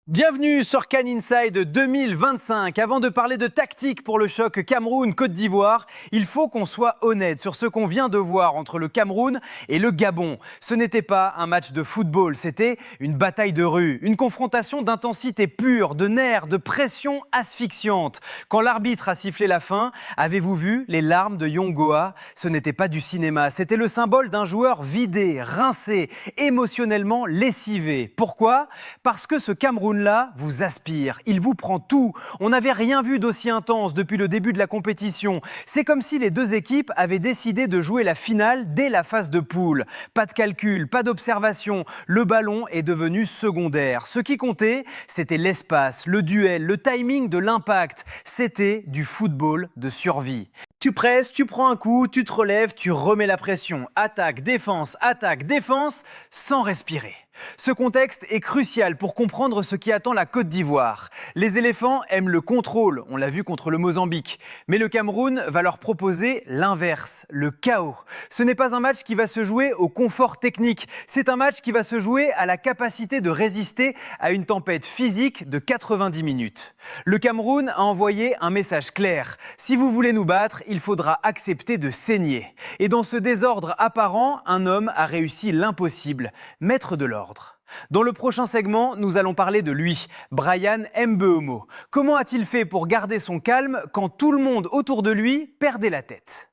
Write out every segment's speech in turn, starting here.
Bienvenue sur Cannes Inside 2025. Avant de parler de tactique pour le choc Cameroun-Côte d'Ivoire, il faut qu'on soit honnête sur ce qu'on vient de voir entre le Cameroun et le Gabon. Ce n'était pas un match de football, c'était une bataille de rue, une confrontation d'intensité pure, de nerfs, de pression asphyxiante. Quand l'arbitre a sifflé la fin, avez-vous vu les larmes de Yongoa? Ce n'était pas du cinéma, c'était le symbole d'un joueur vidé, rincé, émotionnellement lessivé. Pourquoi? Parce que ce Cameroun là vous aspire, il vous prend tout. On n'avait rien vu d'aussi intense depuis le début de la compétition. C'est comme si les deux équipes avaient décidé de jouer la finale dès la phase de poule. Pas de calcul, pas d'observation, le ballon est devenu secondaire. Ce qui comptait, c'était l'espace, le duel, le timing de l'impact. C'était du football de survie. Tu presses, tu prends un coup, tu te relèves, tu remets la pression. Attaque, défense, sans respirer. Ce contexte est crucial pour comprendre ce qui attend la Côte d'Ivoire. Les éléphants aiment le contrôle, on l'a vu contre le Mozambique. Mais le Cameroun va leur proposer l'inverse, le chaos. Ce n'est pas un match qui va se jouer au confort technique, c'est un match qui va se jouer à la capacité de résister à une tempête physique de 90 minutes. Le Cameroun a envoyé un message clair. Si vous voulez nous battre, il faudra accepter de saigner. Et dans ce désordre apparent, un homme a réussi l'impossible, mettre de l'ordre. Dans le prochain segment, nous allons parler de lui, Bryan Mbeumo. Comment a-t-il fait pour garder son calme quand tout le monde autour de lui perdait la tête ?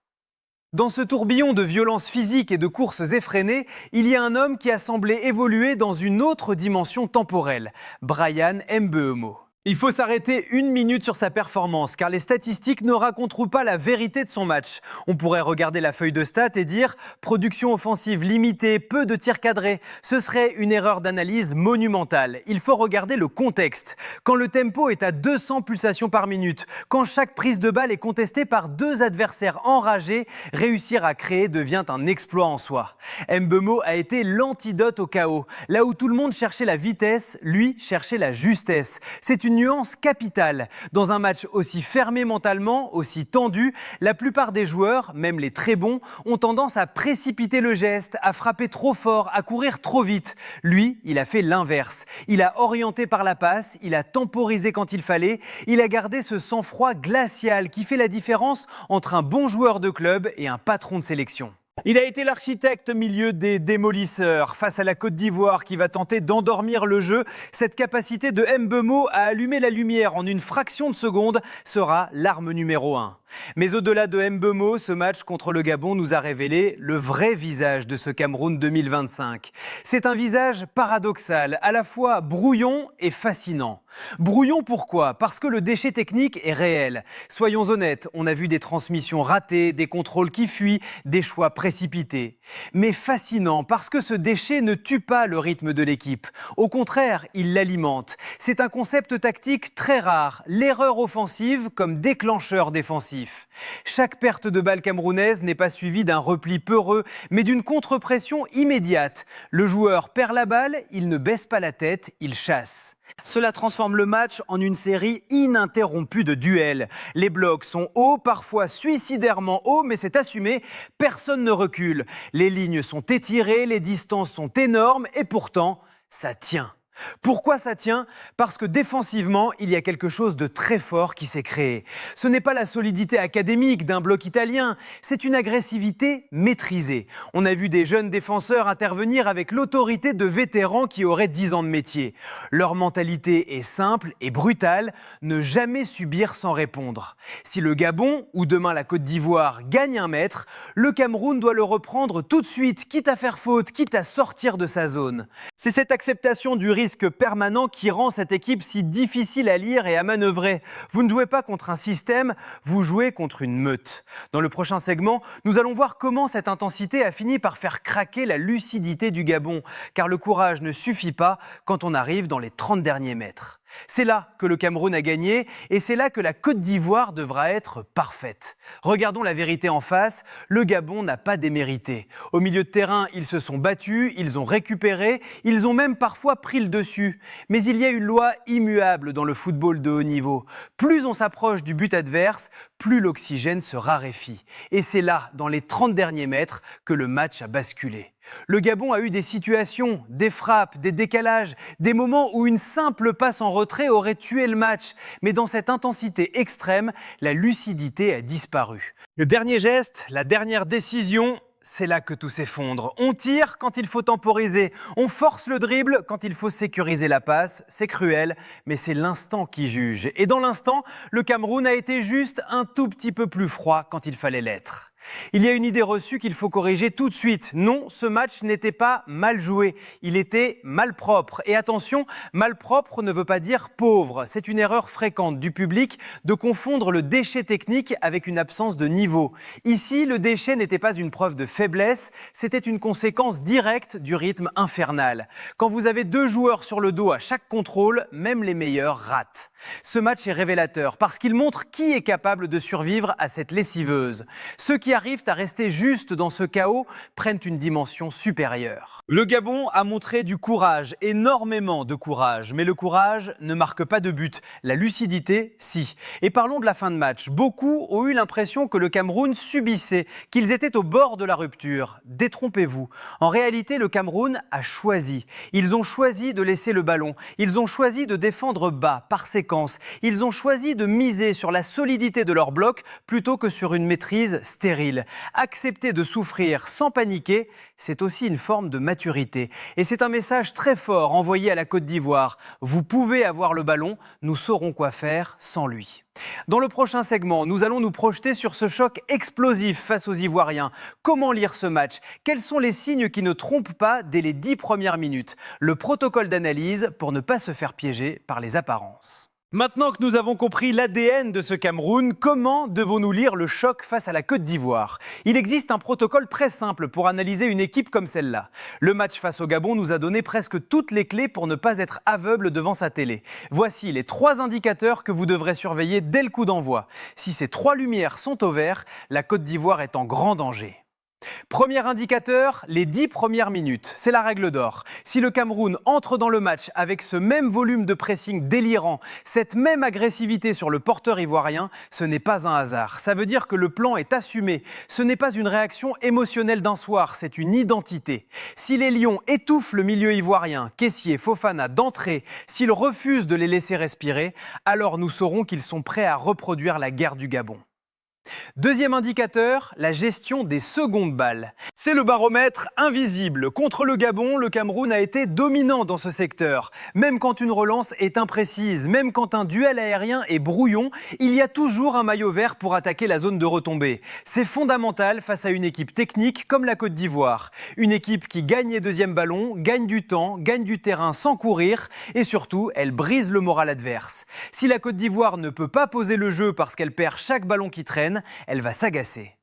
Dans ce tourbillon de violences physiques et de courses effrénées, il y a un homme qui a semblé évoluer dans une autre dimension temporelle, Bryan Mbeumo. Il faut s'arrêter une minute sur sa performance, car les statistiques ne raconteront pas la vérité de son match. On pourrait regarder la feuille de stats et dire « production offensive limitée, peu de tirs cadrés ». Ce serait une erreur d'analyse monumentale. Il faut regarder le contexte. Quand le tempo est à 200 pulsations par minute, quand chaque prise de balle est contestée par deux adversaires enragés, réussir à créer devient un exploit en soi. Mbeumo a été l'antidote au chaos. Là où tout le monde cherchait la vitesse, lui cherchait la justesse. C'est une nuance capitale. Dans un match aussi fermé mentalement, aussi tendu, la plupart des joueurs, même les très bons, ont tendance à précipiter le geste, à frapper trop fort, à courir trop vite. Lui, il a fait l'inverse. Il a orienté par la passe, il a temporisé quand il fallait, il a gardé ce sang-froid glacial qui fait la différence entre un bon joueur de club et un patron de sélection. Il a été l'architecte au milieu des démolisseurs. Face à la Côte d'Ivoire qui va tenter d'endormir le jeu, cette capacité de Mbeumo à allumer la lumière en une fraction de seconde sera l'arme numéro 1. Mais au-delà de Mbeumo, ce match contre le Gabon nous a révélé le vrai visage de ce Cameroun 2025. C'est un visage paradoxal, à la fois brouillon et fascinant. Brouillon pourquoi? Parce que le déchet technique est réel. Soyons honnêtes, on a vu des transmissions ratées, des contrôles qui fuient, des choix précipités. Mais fascinant parce que ce déchet ne tue pas le rythme de l'équipe. Au contraire, il l'alimente. C'est un concept tactique très rare, l'erreur offensive comme déclencheur défensif. Chaque perte de balle camerounaise n'est pas suivie d'un repli peureux, mais d'une contre-pression immédiate. Le joueur perd la balle, il ne baisse pas la tête, il chasse. Cela transforme le match en une série ininterrompue de duels. Les blocs sont hauts, parfois suicidairement hauts, mais c'est assumé, personne ne recule. Les lignes sont étirées, les distances sont énormes et pourtant, ça tient. Pourquoi ça tient? Parce que défensivement, il y a quelque chose de très fort qui s'est créé. Ce n'est pas la solidité académique d'un bloc italien, c'est une agressivité maîtrisée. On a vu des jeunes défenseurs intervenir avec l'autorité de vétérans qui auraient 10 ans de métier. Leur mentalité est simple et brutale, ne jamais subir sans répondre. Si le Gabon, ou demain la Côte d'Ivoire, gagne un mètre, le Cameroun doit le reprendre tout de suite, quitte à faire faute, quitte à sortir de sa zone. C'est cette acceptation du risque permanent qui rend cette équipe si difficile à lire et à manœuvrer. Vous ne jouez pas contre un système, vous jouez contre une meute. Dans le prochain segment, nous allons voir comment cette intensité a fini par faire craquer la lucidité du Gabon, car le courage ne suffit pas quand on arrive dans les 30 derniers mètres. C'est là que le Cameroun a gagné et c'est là que la Côte d'Ivoire devra être parfaite. Regardons la vérité en face, le Gabon n'a pas démérité. Au milieu de terrain, ils se sont battus, ils ont récupéré, ils ont même parfois pris le dessus. Mais il y a une loi immuable dans le football de haut niveau. Plus on s'approche du but adverse, plus l'oxygène se raréfie. Et c'est là, dans les 30 derniers mètres, que le match a basculé. Le Gabon a eu des situations, des frappes, des décalages, des moments où une simple passe en retrait aurait tué le match. Mais dans cette intensité extrême, la lucidité a disparu. Le dernier geste, la dernière décision, c'est là que tout s'effondre. On tire quand il faut temporiser, on force le dribble quand il faut sécuriser la passe. C'est cruel, mais c'est l'instant qui juge. Et dans l'instant, le Cameroun a été juste un tout petit peu plus froid quand il fallait l'être. Il y a une idée reçue qu'il faut corriger tout de suite. Non, ce match n'était pas mal joué, il était malpropre. Et attention, malpropre ne veut pas dire pauvre. C'est une erreur fréquente du public de confondre le déchet technique avec une absence de niveau. Ici, le déchet n'était pas une preuve de faiblesse, c'était une conséquence directe du rythme infernal. Quand vous avez 2 joueurs sur le dos à chaque contrôle, même les meilleurs ratent. Ce match est révélateur parce qu'il montre qui est capable de survivre à cette lessiveuse. Ceux qui arrivent à rester juste dans ce chaos prennent une dimension supérieure. Le Gabon a montré du courage, énormément de courage. Mais le courage ne marque pas de but. La lucidité, si. Et parlons de la fin de match. Beaucoup ont eu l'impression que le Cameroun subissait, qu'ils étaient au bord de la rupture. Détrompez-vous. En réalité, le Cameroun a choisi. Ils ont choisi de laisser le ballon. Ils ont choisi de défendre bas, par séquence. Ils ont choisi de miser sur la solidité de leur bloc plutôt que sur une maîtrise stérile. Accepter de souffrir sans paniquer, c'est aussi une forme de maturité. Et c'est un message très fort envoyé à la Côte d'Ivoire. Vous pouvez avoir le ballon, nous saurons quoi faire sans lui. Dans le prochain segment, nous allons nous projeter sur ce choc explosif face aux Ivoiriens. Comment lire ce match? Quels sont les signes qui ne trompent pas dès les 10 premières minutes? Le protocole d'analyse pour ne pas se faire piéger par les apparences. Maintenant que nous avons compris l'ADN de ce Cameroun, comment devons-nous lire le choc face à la Côte d'Ivoire? Il existe un protocole très simple pour analyser une équipe comme celle-là. Le match face au Gabon nous a donné presque toutes les clés pour ne pas être aveugle devant sa télé. Voici les 3 indicateurs que vous devrez surveiller dès le coup d'envoi. Si ces 3 lumières sont au vert, la Côte d'Ivoire est en grand danger. Premier indicateur, les 10 premières minutes. C'est la règle d'or. Si le Cameroun entre dans le match avec ce même volume de pressing délirant, cette même agressivité sur le porteur ivoirien, ce n'est pas un hasard. Ça veut dire que le plan est assumé. Ce n'est pas une réaction émotionnelle d'un soir, c'est une identité. Si les Lions étouffent le milieu ivoirien, Kessié, Fofana d'entrée, s'ils refusent de les laisser respirer, alors nous saurons qu'ils sont prêts à reproduire la guerre du Gabon. Deuxième indicateur, la gestion des secondes balles. C'est le baromètre invisible. Contre le Gabon, le Cameroun a été dominant dans ce secteur. Même quand une relance est imprécise, même quand un duel aérien est brouillon, il y a toujours un maillot vert pour attaquer la zone de retombée. C'est fondamental face à une équipe technique comme la Côte d'Ivoire. Une équipe qui gagne les deuxièmes ballons, gagne du temps, gagne du terrain sans courir et surtout, elle brise le moral adverse. Si la Côte d'Ivoire ne peut pas poser le jeu parce qu'elle perd chaque ballon qui traîne, elle va s'agacer.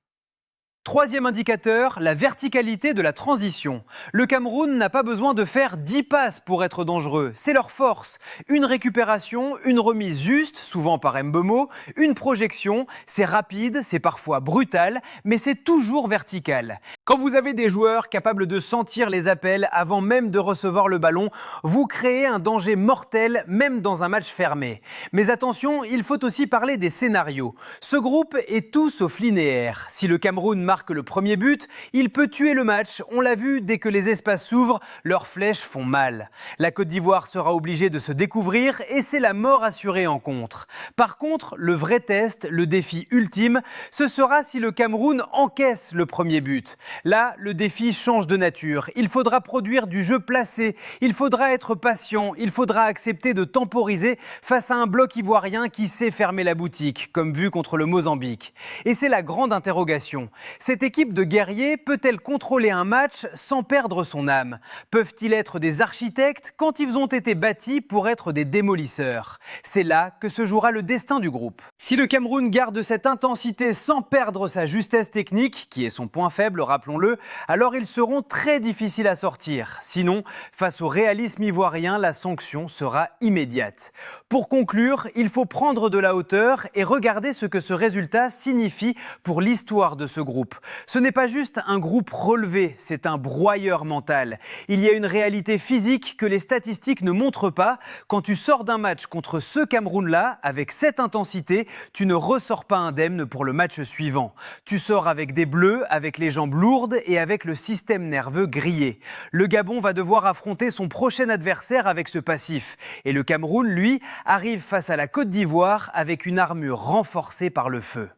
Troisième indicateur, la verticalité de la transition. Le Cameroun n'a pas besoin de faire 10 passes pour être dangereux. C'est leur force. Une récupération, une remise juste, souvent par Mbeumo, une projection. C'est rapide, c'est parfois brutal, mais c'est toujours vertical. Quand vous avez des joueurs capables de sentir les appels avant même de recevoir le ballon, vous créez un danger mortel même dans un match fermé. Mais attention, il faut aussi parler des scénarios. Ce groupe est tout sauf linéaire. Si le Cameroun marque le premier but, il peut tuer le match. On l'a vu, dès que les espaces s'ouvrent, leurs flèches font mal. La Côte d'Ivoire sera obligée de se découvrir et c'est la mort assurée en contre. Par contre, le vrai test, le défi ultime, ce sera si le Cameroun encaisse le premier but. Là, le défi change de nature. Il faudra produire du jeu placé, il faudra être patient, il faudra accepter de temporiser face à un bloc ivoirien qui sait fermer la boutique, comme vu contre le Mozambique. Et c'est la grande interrogation. Cette équipe de guerriers peut-elle contrôler un match sans perdre son âme? Peuvent-ils être des architectes quand ils ont été bâtis pour être des démolisseurs? C'est là que se jouera le destin du groupe. Si le Cameroun garde cette intensité sans perdre sa justesse technique, qui est son point faible, rappelons-le, alors ils seront très difficiles à sortir. Sinon, face au réalisme ivoirien, la sanction sera immédiate. Pour conclure, il faut prendre de la hauteur et regarder ce que ce résultat signifie pour l'histoire de ce groupe. groupe. Ce n'est pas juste un groupe relevé, c'est un broyeur mental. Il y a une réalité physique que les statistiques ne montrent pas. Quand tu sors d'un match contre ce Cameroun-là, avec cette intensité, tu ne ressors pas indemne pour le match suivant. Tu sors avec des bleus, avec les jambes lourdes et avec le système nerveux grillé. Le Gabon va devoir affronter son prochain adversaire avec ce passif. Et le Cameroun, lui, arrive face à la Côte d'Ivoire avec une armure renforcée par le feu.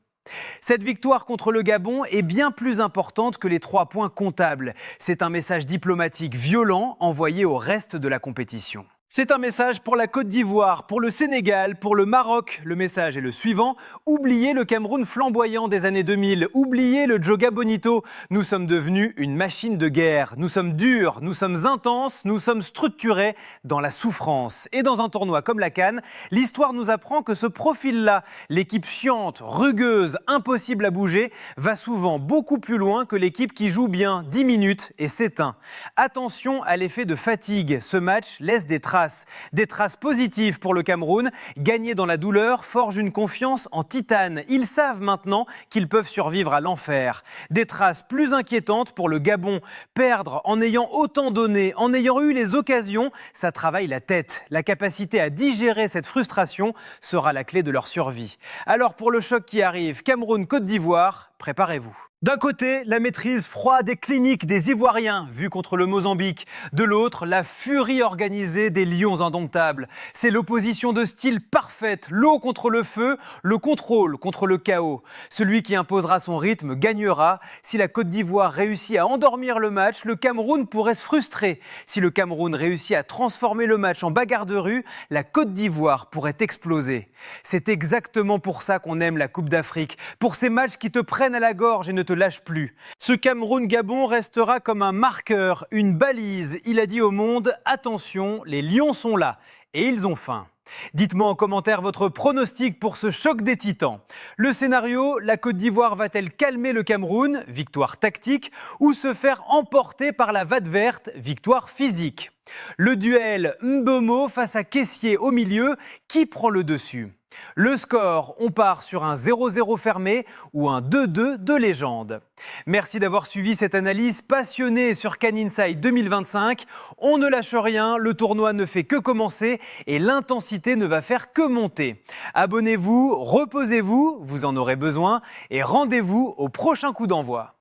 Cette victoire contre le Gabon est bien plus importante que les 3 points comptables. C'est un message diplomatique violent envoyé au reste de la compétition. C'est un message pour la Côte d'Ivoire, pour le Sénégal, pour le Maroc. Le message est le suivant. Oubliez le Cameroun flamboyant des années 2000. Oubliez le Djoga Bonito. Nous sommes devenus une machine de guerre. Nous sommes durs, nous sommes intenses, nous sommes structurés dans la souffrance. Et dans un tournoi comme la CAN, l'histoire nous apprend que ce profil-là, l'équipe chiante, rugueuse, impossible à bouger, va souvent beaucoup plus loin que l'équipe qui joue bien 10 minutes et s'éteint. Attention à l'effet de fatigue. Ce match laisse des traces positives pour le Cameroun. Gagner dans la douleur forge une confiance en titane. Ils savent maintenant qu'ils peuvent survivre à l'enfer. Des traces plus inquiétantes pour le Gabon. Perdre en ayant autant donné, en ayant eu les occasions, ça travaille la tête. La capacité à digérer cette frustration sera la clé de leur survie. Alors pour le choc qui arrive, Cameroun-Côte d'Ivoire, préparez-vous. D'un côté, la maîtrise froide et clinique des Ivoiriens, vue contre le Mozambique. De l'autre, la furie organisée des Lions indomptables. C'est l'opposition de style parfaite, l'eau contre le feu, le contrôle contre le chaos. Celui qui imposera son rythme gagnera. Si la Côte d'Ivoire réussit à endormir le match, le Cameroun pourrait se frustrer. Si le Cameroun réussit à transformer le match en bagarre de rue, la Côte d'Ivoire pourrait exploser. C'est exactement pour ça qu'on aime la Coupe d'Afrique. Pour ces matchs qui te prennent à la gorge et ne te lâchent plus. Ce Cameroun-Gabon restera comme un marqueur, une balise. Il a dit au monde, attention, les Lions sont là. Et ils ont faim. Dites-moi en commentaire votre pronostic pour ce choc des titans. Le scénario, la Côte d'Ivoire va-t-elle calmer le Cameroun, victoire tactique, ou se faire emporter par la vague verte, victoire physique? Le duel Mbomo face à Kessié au milieu, qui prend le dessus? Le score, on part sur un 0-0 fermé ou un 2-2 de légende. Merci d'avoir suivi cette analyse passionnée sur CAN Inside 2025. On ne lâche rien, le tournoi ne fait que commencer et l'intensité ne va faire que monter. Abonnez-vous, reposez-vous, vous en aurez besoin et rendez-vous au prochain coup d'envoi.